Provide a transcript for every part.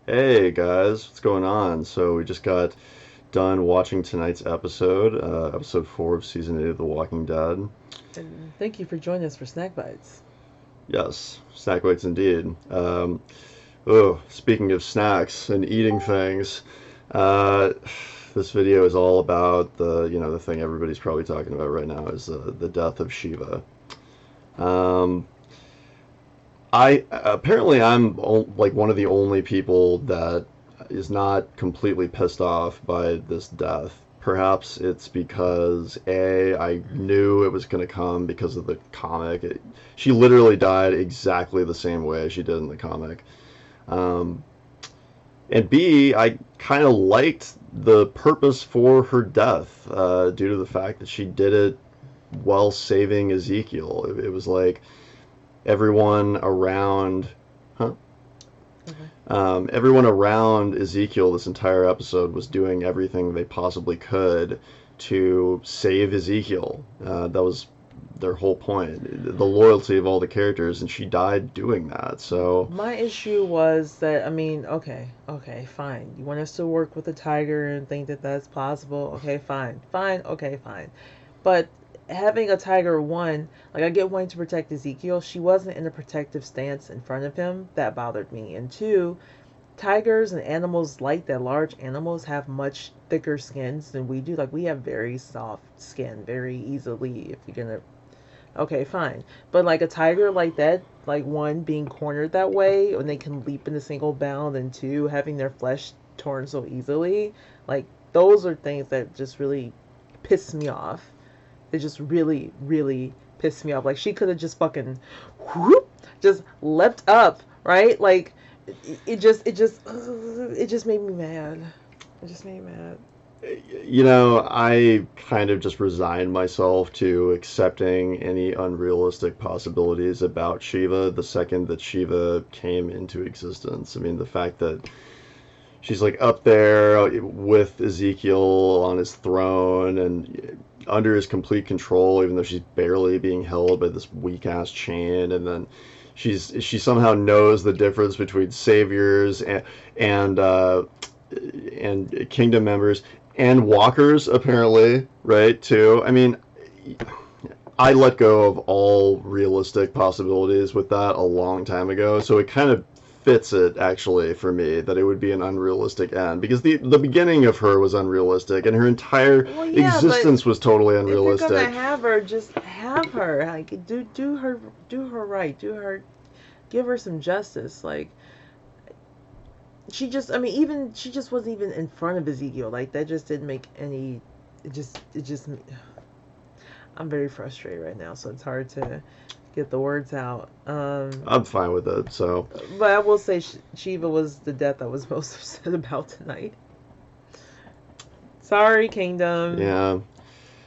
Hey guys, what's going on? So we just got done watching tonight's episode, episode 4 of season 8 of The Walking Dead. And thank you for joining us for Snackbites. Yes, snack bites indeed. Oh, speaking of snacks and eating things, uh, this video is all about the thing everybody's probably talking about right now is the death of Shiva. Um, I apparently like one of the only people that is not completely pissed off by this death. Perhaps it's because I knew it was going to come because of the comic. She literally died exactly the same way she did in the comic. Um, and B, I kind of liked the purpose for her death due to the fact that she did it while saving Ezekiel. It was like everyone around, huh? Okay. Everyone around Ezekiel this entire episode was doing everything they possibly could to save Ezekiel. That was their whole point. The loyalty of all the characters, and she died doing that. So, My issue was that, okay, fine. You want us to work with the tiger and think that that's possible? Okay, fine, okay, fine. But having a tiger, one, like I get wanting to protect Ezekiel, she wasn't in a protective stance in front of him. That bothered me. And two, tigers and animals like that, large animals have much thicker skins than we do. Like we have very soft skin, very easily. If you're gonna Okay, fine. But like a tiger like that, like one being cornered that way, when they can leap in a single bound, and two having their flesh torn so easily, like those are things that just really piss me off. They just really, really piss me off. Like she could have just fucking, whoop, just leapt up, right? Like it just made me mad. It just made me mad. I kind of just resigned myself to accepting any unrealistic possibilities about Shiva the second that Shiva came into existence. I mean, the fact that she's like up there with Ezekiel on his throne and under his complete control, even though she's barely being held by this weak ass chain, and then she somehow knows the difference between saviors and and kingdom members and walkers apparently, right? Too. I mean, I let go of all realistic possibilities with that a long time ago, so it kind of fits it actually for me that it would be an unrealistic end because the beginning of her was unrealistic and her entire Well, yeah, but existence was totally if you're gonna unrealistic. have her, just have her. Like do her right. Give her some justice. Like she just, I mean, even she just wasn't even in front of Ezekiel. Like that just didn't make any. It just. I'm very frustrated right now, so it's hard to get the words out. I'm fine with it. So But I will say Shiva was the death I was most upset about tonight. Sorry, Kingdom. yeah,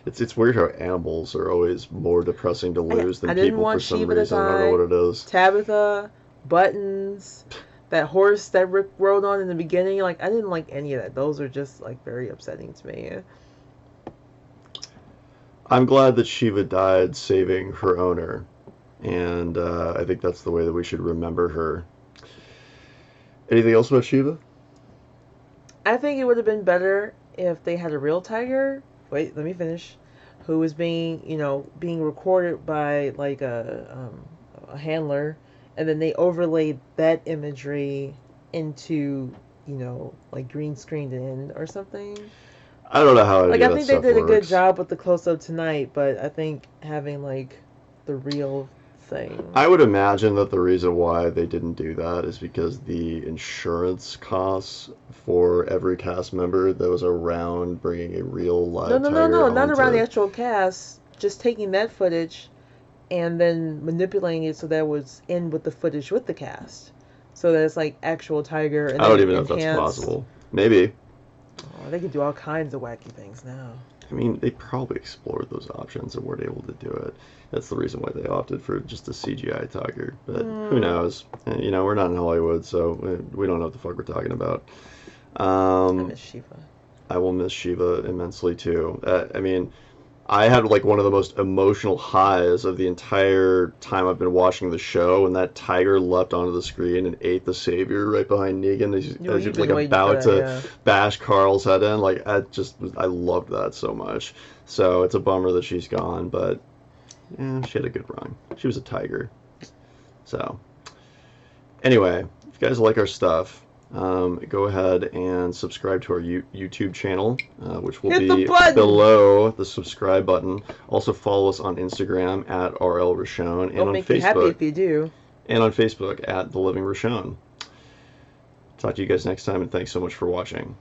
it's weird how animals are always more depressing to lose I than didn't people for want some Shiva to reason. I don't know what die. it is. Tabitha, Buttons, that horse that Rick rode on in the beginning. Like I didn't like any of that. Those are just like very upsetting to me. I'm glad that Shiva died saving her owner, and I think that's the way that we should remember her. Anything else about Shiva? I think it would have been better if they had a real tiger. Wait, let me finish. Who was being, being recorded by like a handler, and then they overlaid that imagery into, like green screened in or something. I don't know how Like any I of that think they stuff did a good works. job with the close up tonight, but I think having like the real thing. I would imagine that the reason why they didn't do that is because the insurance costs for every cast member that was around bringing a real No, live no, no, tiger no, not home around the to. actual cast. Just taking that footage and then manipulating it so that it was in with the footage with the cast. So that it's like actual tiger and I don't then even know if that's enhanced. possible. Maybe. Oh, they can do all kinds of wacky things now. I mean, they probably explored those options and weren't able to do it. That's the reason why they opted for just a CGI tiger. But who Mm, knows? We're not in Hollywood, so we don't know what the fuck we're talking about. I Um, miss Shiva. I will miss Shiva immensely too. I mean, I had like one of the most emotional highs of the entire time I've been watching the show when that tiger leapt onto the screen and ate the savior right behind Negan Yo, as he you've was like been waiting for about that, to yeah. bash Carl's head in. Like I loved that so much. So it's a bummer that she's gone, but yeah, she had a good run. She was a tiger. So anyway, if you guys like our stuff, go ahead and subscribe to our YouTube channel, which will Hit the be button! below the subscribe button. Also follow us on Instagram at RL Richonne It'll make me happy if you do. and on Facebook at The Living Richonne. Talk to you guys next time, and thanks so much for watching.